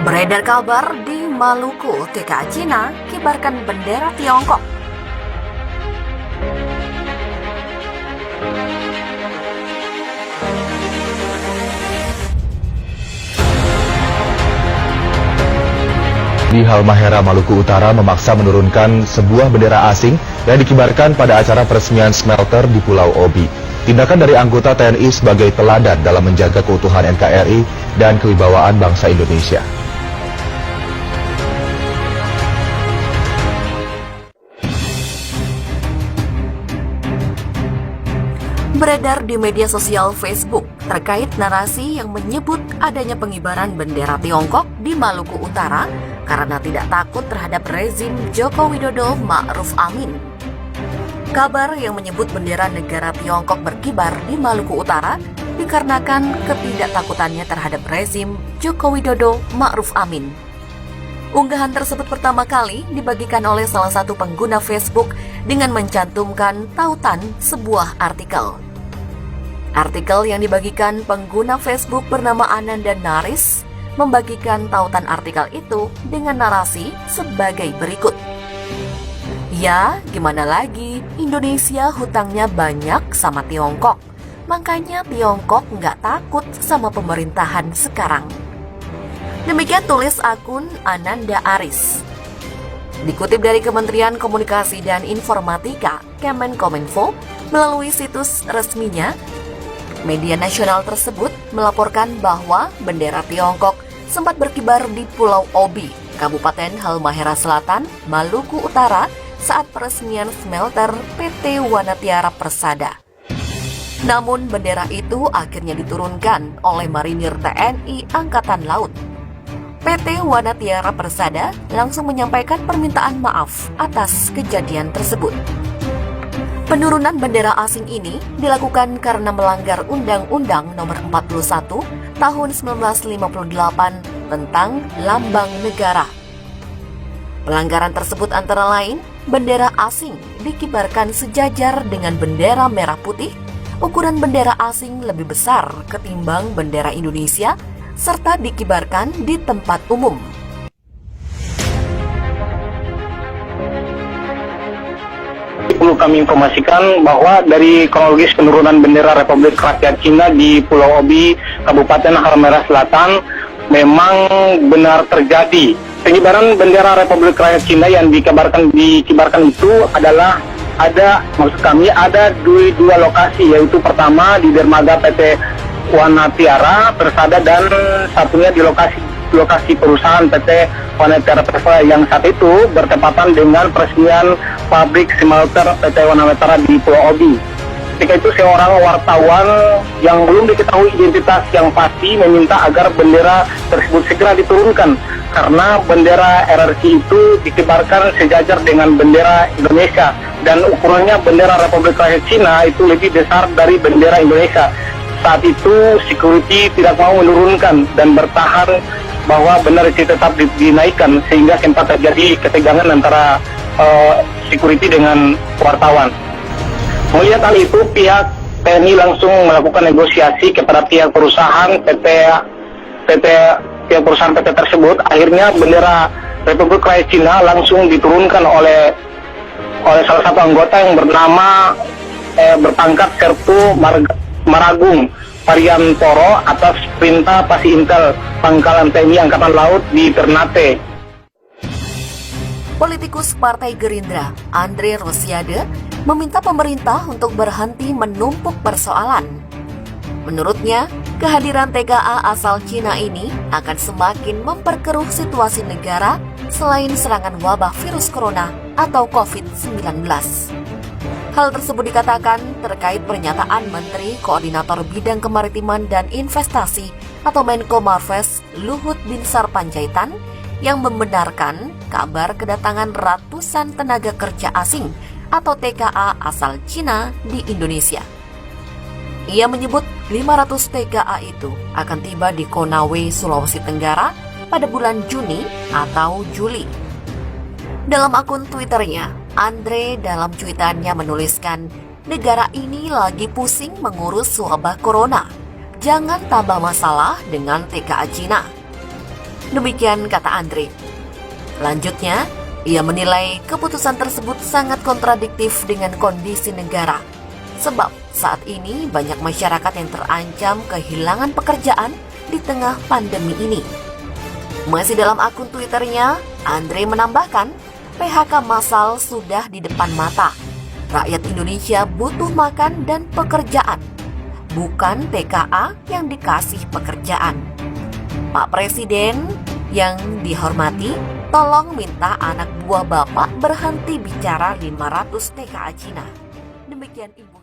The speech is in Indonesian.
Beredar kabar di Maluku, TKA Cina kibarkan bendera Tiongkok. Di Halmahera, Maluku Utara memaksa menurunkan sebuah bendera asing yang dikibarkan pada acara peresmian smelter di Pulau Obi. Tindakan dari anggota TNI sebagai teladan dalam menjaga keutuhan NKRI dan kewibawaan bangsa Indonesia. Beredar di media sosial Facebook terkait narasi yang menyebut adanya pengibaran bendera Tiongkok di Maluku Utara karena tidak takut terhadap rezim Joko Widodo Ma'ruf Amin. Kabar yang menyebut bendera negara Tiongkok berkibar di Maluku Utara dikarenakan ketidaktakutannya terhadap rezim Joko Widodo Ma'ruf Amin. Unggahan tersebut pertama kali dibagikan oleh salah satu pengguna Facebook dengan mencantumkan tautan sebuah artikel. Artikel yang dibagikan pengguna Facebook bernama Ananda Naris membagikan tautan artikel itu dengan narasi sebagai berikut. Ya, gimana lagi, Indonesia hutangnya banyak sama Tiongkok, makanya Tiongkok nggak takut sama pemerintahan sekarang. Demikian tulis akun Ananda Aris. Dikutip dari Kementerian Komunikasi dan Informatika, Kemenkominfo, melalui situs resminya, media nasional tersebut melaporkan bahwa bendera Tiongkok sempat berkibar di Pulau Obi, Kabupaten Halmahera Selatan, Maluku Utara saat peresmian smelter PT Wanatiara Persada. Namun bendera itu akhirnya diturunkan oleh Marinir TNI Angkatan Laut. PT Wanatiara Persada langsung menyampaikan permintaan maaf atas kejadian tersebut. Penurunan bendera asing ini dilakukan karena melanggar Undang-Undang Nomor 41 Tahun 1958 tentang Lambang Negara. Pelanggaran tersebut antara lain, bendera asing dikibarkan sejajar dengan bendera merah putih, ukuran bendera asing lebih besar ketimbang bendera Indonesia, serta dikibarkan di tempat umum. Perlu kami informasikan bahwa dari kronologis penurunan bendera Republik Rakyat Cina di Pulau Obi, Kabupaten Halmahera Selatan, memang benar terjadi. Pengibaran bendera Republik Rakyat Cina yang dikibarkan itu adalah ada dua lokasi, yaitu pertama di dermaga PT Wanatiara Persada dan satunya di lokasi perusahaan PT Wanatiara Persada yang saat itu bertepatan dengan peresmian pabrik smelter PT Wanatiara di Pulau Obi. Ketika itu seorang wartawan yang belum diketahui identitas yang pasti meminta agar bendera tersebut segera diturunkan karena bendera RRC itu dikibarkan sejajar dengan bendera Indonesia dan ukurannya bendera Republik Rakyat Cina itu lebih besar dari bendera Indonesia. Saat itu security tidak mau menurunkan dan bertahan bahwa bendera itu tetap dinaikkan sehingga sempat terjadi ketegangan antara security dengan wartawan. Melihat hal itu, pihak TNI langsung melakukan negosiasi kepada pihak perusahaan pihak perusahaan PT tersebut. Akhirnya bendera Republik Rakyat Cina langsung diturunkan oleh salah satu anggota yang bernama berpangkat Sertu Maragung Pariantoro atas perintah Pasi Intel Pangkalan TNI Angkatan Laut di Ternate. Politikus Partai Gerindra, Andre Rosiade, meminta pemerintah untuk berhenti menumpuk persoalan. Menurutnya, kehadiran TKA asal Cina ini akan semakin memperkeruh situasi negara selain serangan wabah virus corona atau COVID-19. Hal tersebut dikatakan terkait pernyataan Menteri Koordinator Bidang Kemaritiman dan Investasi atau Menko Marves Luhut Binsar Panjaitan yang membenarkan kabar kedatangan ratusan tenaga kerja asing atau TKA asal Cina di Indonesia. Ia menyebut 500 TKA itu akan tiba di Konawe, Sulawesi Tenggara pada bulan Juni atau Juli. Dalam akun Twitternya, Andre dalam cuitannya menuliskan, negara ini lagi pusing mengurus wabah corona. Jangan tambah masalah dengan TKA Cina. Demikian kata Andre. Lanjutnya, ia menilai keputusan tersebut sangat kontradiktif dengan kondisi negara. Sebab saat ini banyak masyarakat yang terancam kehilangan pekerjaan di tengah pandemi ini. Masih dalam akun Twitternya, Andre menambahkan, PHK massal sudah di depan mata. Rakyat Indonesia butuh makan dan pekerjaan, bukan TKA yang dikasih pekerjaan. Pak Presiden yang dihormati, tolong minta anak buah Bapak berhenti bicara 500 TKA Cina. Demikian Ibu.